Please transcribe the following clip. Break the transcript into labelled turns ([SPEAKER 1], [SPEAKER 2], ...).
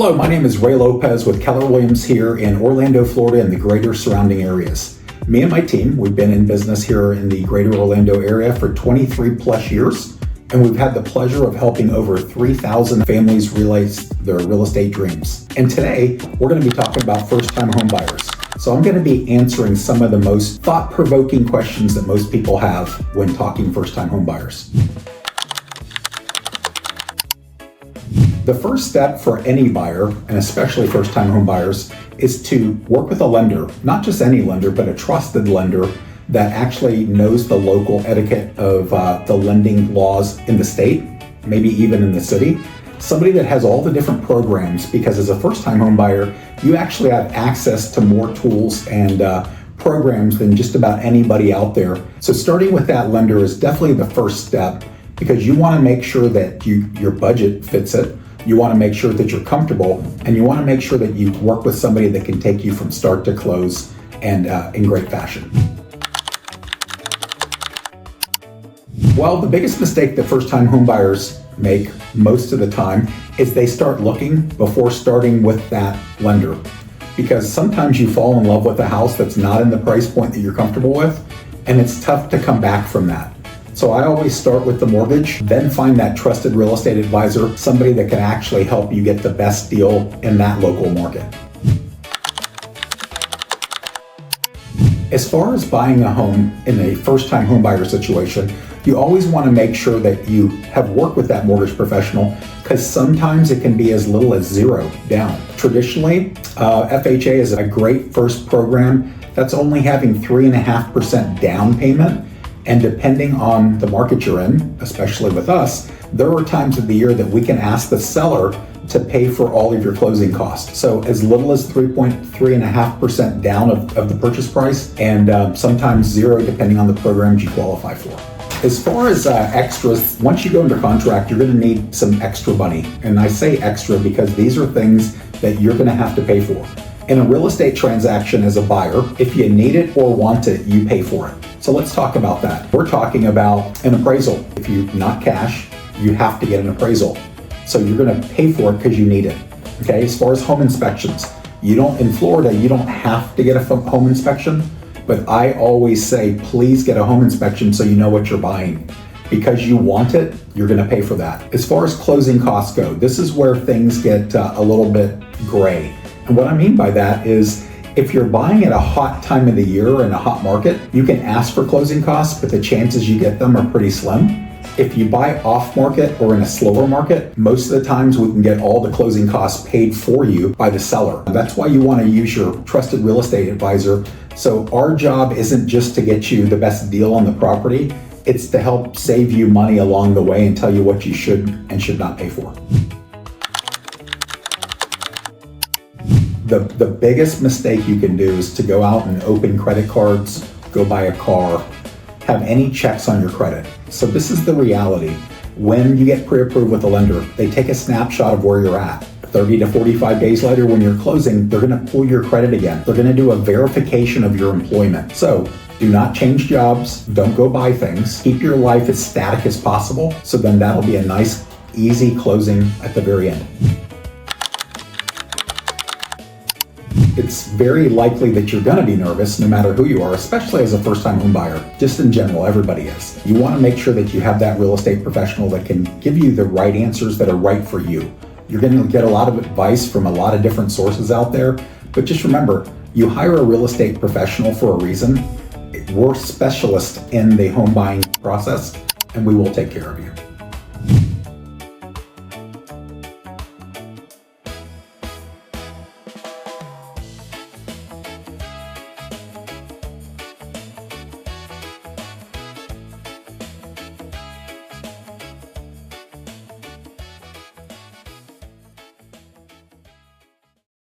[SPEAKER 1] Hello, my name is Ray Lopez with Keller Williams here in Orlando, Florida and the greater surrounding areas. Me and my team, we've been in business here in the greater Orlando area for 23 plus years, and we've had the pleasure of helping over 3,000 families realize their real estate dreams. And today, we're going to be talking about first-time home buyers. So I'm going to be answering some of the most thought-provoking questions that most people have when talking first-time home buyers. The first step for any buyer, and especially first-time home buyers, is to work with a lender, not just any lender, but a trusted lender that actually knows the local etiquette of the lending laws in the state, maybe even in the city. Somebody that has all the different programs, because as a first-time home buyer, you actually have access to more tools and programs than just about anybody out there. So starting with that lender is definitely the first step, because you want to make sure that your budget fits it. You want to make sure that you're comfortable, and you want to make sure that you work with somebody that can take you from start to close and in great fashion. Well, the biggest mistake that first-time home buyers make most of the time is they start looking before starting with that lender. Because sometimes you fall in love with a house that's not in the price point that you're comfortable with, and it's tough to come back from that. So I always start with the mortgage, then find that trusted real estate advisor, somebody that can actually help you get the best deal in that local market. As far as buying a home in a first-time home buyer situation, you always want to make sure that you have worked with that mortgage professional, because sometimes it can be as little as $0 down. Traditionally, FHA is a great first program that's only having 3.5% down payment. And depending on the market you're in, especially with us, there are times of the year that we can ask the seller to pay for all of your closing costs. So as little as 3.5% down of the purchase price, and sometimes $0 depending on the programs you qualify for. As far as extras, once you go under contract, you're going to need some extra money. And I say extra because these are things that you're going to have to pay for. In a real estate transaction as a buyer, if you need it or want it, you pay for it. So let's talk about that. We're talking about an appraisal. If you not cash, you have to get an appraisal. So you're going to pay for it because you need it. Okay. As far as home inspections, in Florida, you don't have to get a home inspection, but I always say, please get a home inspection so you know what you're buying. Because you want it, you're going to pay for that. As far as closing costs go, this is where things get a little bit gray. And what I mean by that is, if you're buying at a hot time of the year in a hot market, you can ask for closing costs, but the chances you get them are pretty slim. If you buy off market or in a slower market, most of the times we can get all the closing costs paid for you by the seller. That's why you want to use your trusted real estate advisor. So our job isn't just to get you the best deal on the property, it's to help save you money along the way and tell you what you should and should not pay for. The biggest mistake you can do is to go out and open credit cards, go buy a car, have any checks on your credit. So this is the reality. When you get pre-approved with a lender, they take a snapshot of where you're at. 30 to 45 days later, when you're closing, they're going to pull your credit again. They're going to do a verification of your employment. So do not change jobs. Don't go buy things. Keep your life as static as possible. So then that'll be a nice, easy closing at the very end. It's very likely that you're going to be nervous no matter who you are, especially as a first-time home buyer. Just in general, everybody is. You want to make sure that you have that real estate professional that can give you the right answers that are right for you. You're going to get a lot of advice from a lot of different sources out there, but just remember, you hire a real estate professional for a reason. We're specialists in the home buying process, and we will take care of you.